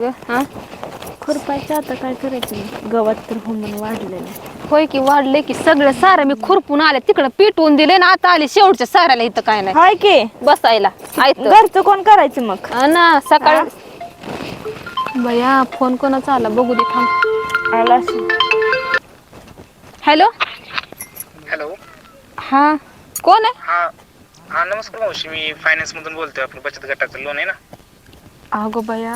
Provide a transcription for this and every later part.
हा. खुरपायचं आता काय करायचं मग? गवत तर हो म्हणून वाढलेलं. होय की वाढले की सगळं सारं मी खुरपून आले तिकडं पिटवून दिले ना आता आले शेवटच्या साऱ्याला इथं काय नाही हाय की बसायला आयत घरचं कोण करायचं मग? ना सकाळ हा बया फोन कोणाचा आला बघू दे थांब. आला असेल. हॅलो. हॅलो. हा कोण आहे? हा हा नमस्कार मावशी, मी फायनान्स मधून बोलतोय. आपलं बचत गटाचं लोन आहे ना. अगो बया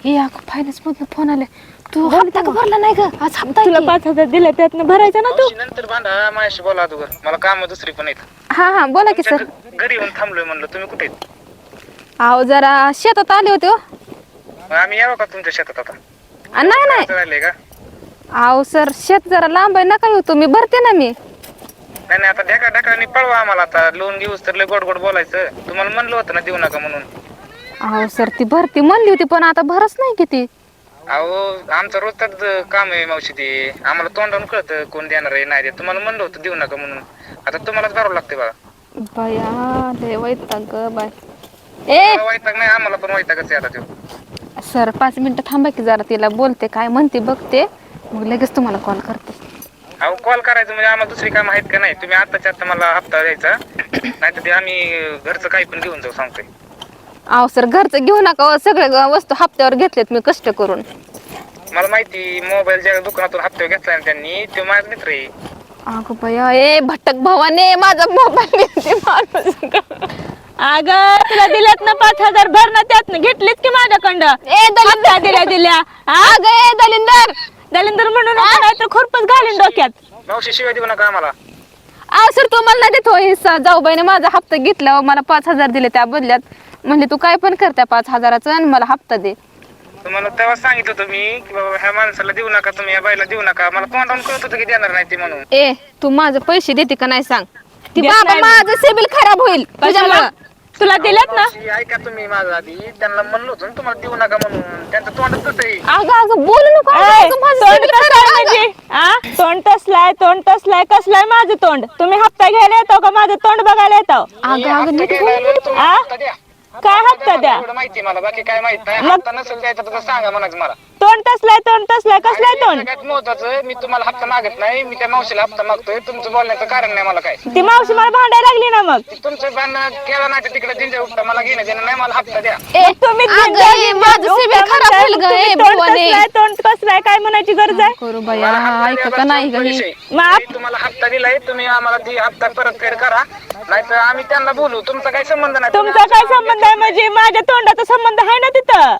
हे अगं फायनान्स मधून फोन आले. तू बोल हप्ता की का मग. भरला नाही ग? आज हप्ता तुला आहे की. 5,000 दिले त्यातनं भरायचं ना तू. मावशी नंतर बांधा, माझ्याशी बोला अगोदर. मला काम दुसरी पण आहेत. हा हा बोला की तुमच्या सर. घरी येऊन थांबलोय म्हणलं. तुम्ही कुठे आहेत? अहो जरा शेतात आले होते हो. मग आम्ही यावं का तुमच्या शेतात आता? नाही नाही राहिलंय का? अहो सर शेत जरा लांब आहे नका येऊ तुम्ही भरते ना मी. नाही नाही आता ढेका ढेकाने पळवा आम्हाला. आता लोन घेऊस तर लय गोड गोड बोलायचं. तुम्हाला म्हणलं होतं ना देऊ नका म्हणून. अहो सर ती भरती म्हणली होती पण आता भरच नाही किती. अहो आमचं रोजच काम आहे मावशी. ते आम्हाला तोंडावून कळतं कोण देणार आहे नाही. तुम्हाला म्हणलं होतं देऊ नका म्हणून. आता तुम्हालाच भरावं लागते बघा. बया लय वैताग ग बाय. ए वैताग नाही, आम्हाला पण वैतागच आहे आता तो. सर 5 मिनिटं थांबा की जरा तिला बोलते काय म्हणते बघते मग लगेच तुम्हाला कॉल करते. अहो कॉल करायचं म्हणजे आम्हाला दुसरी काम आहेत का नाही? तुम्ही आत्ताच्या आत्ता मला हप्ता द्यायचा, नाही तर ते आम्ही घरचं काही पण घेऊन जाऊ सांगतोय. अहो सर घरचं घेऊ नका हो, सगळे वस्तू हप्त्यावर घेतलेत मी कष्ट करून. मला माहिती मोबाईल ज्या दुकानातून हप्त्यावर घेतलाय ना त्यांनी, तो माझा मित्र आहे. अगं बया ए भटक भावाने माझा मोबाईल माणूस. अगं तुला दिल्यात ना 5,000 भर ना त्यातनं घेतलीत की माझ्याकडं. ए हप्ता दलिंदर दिल्या अगं ए दलिंदर. दलिंदर म्हणून नाही तर खुरपच घालीन डोक्यात. मावशी शिवाय देऊ नका आम्हाला. अहो सर तुम्हाला नाही देतो हिस्सा. जाऊबाईने माझा हप्ता घेतला मला 5,000 दिले त्या बदल्यात. म्हणले तू काय पण कर त्या 5,000चं आणि मला हप्ता दे. तुम्हाला तेव्हा सांगितलं होतं मी की बाबा ह्या माणसाला देऊ नका, तुम्ही या बाईला देऊ नका. मला तोंडावून कळत होतं की देणार नाही ते म्हणून. ए तू माझे पैसे देते का नाही सांग. ती देत बाबा नाही माझं सिबिल खराब होईल तुझ्यामुळं. तुला दिल्यात ना. मावशी, ऐका तुम्ही माझं आधी. त्यांना म्हणलं होतं ना तुम्हाला देऊ नका म्हणून. त्यांचं तोंडच तसं आहे. अगं अगं बोलू नको ए, अगं, माझं तोंड सिबिल कसलाय खराब आहे. म्हणजे आ? तोंड तसलाय कसलाय माझं तोंड? तुम्ही हप्ता घ्यायला येतो का माझं तोंड बघायला येतो? मी अगं हप्ता नीट घ्यायला बोल. आलोय, तुम्ही आ? हप्ता द्या. काय हप्ता द्या? एवढं माहिती मला, बाकी काय माहित नाही. मग- हप्ता नसेल द्यायचा तर सांगा म्हणायचं मला. तोंड कसलाय कसलाय आणि तोंड? सगळ्यात महत्वाचं, मी तुम्हाला हप्ता मागत नाही. मी त्या मावशीला हप्ता मागतोय. तुमचं बोलण्याचं कारण नाही मला काय. ती मावशी मला भांडायला लागली ना मग. तुमचं भांडण केलं नाही तर तिकडे जिंजा उपटा, मला घेणं देणं नाही. मला हप्ता द्या. ए तुम्ही अगं ए, माझं सिबिल खराब होईल ग ए भवाने. तोंड कसलाय काय म्हणायची गरज आहे? करू मला बया हप्ता ऐक का द्यायचा नाही ग ही. विषय. मग मी तुम्हाला हप्ता दिलाय, तुम्ही आम्हाला ती हप्ता परतफेड करा, नाहीतर आम्ही त्यांना बोलू. तुमचा काही संबंध नाही. तुमचा काय संबंध आहे म्हणजे? माझ्या तोंडाचा संबंध आहे ना तिथं.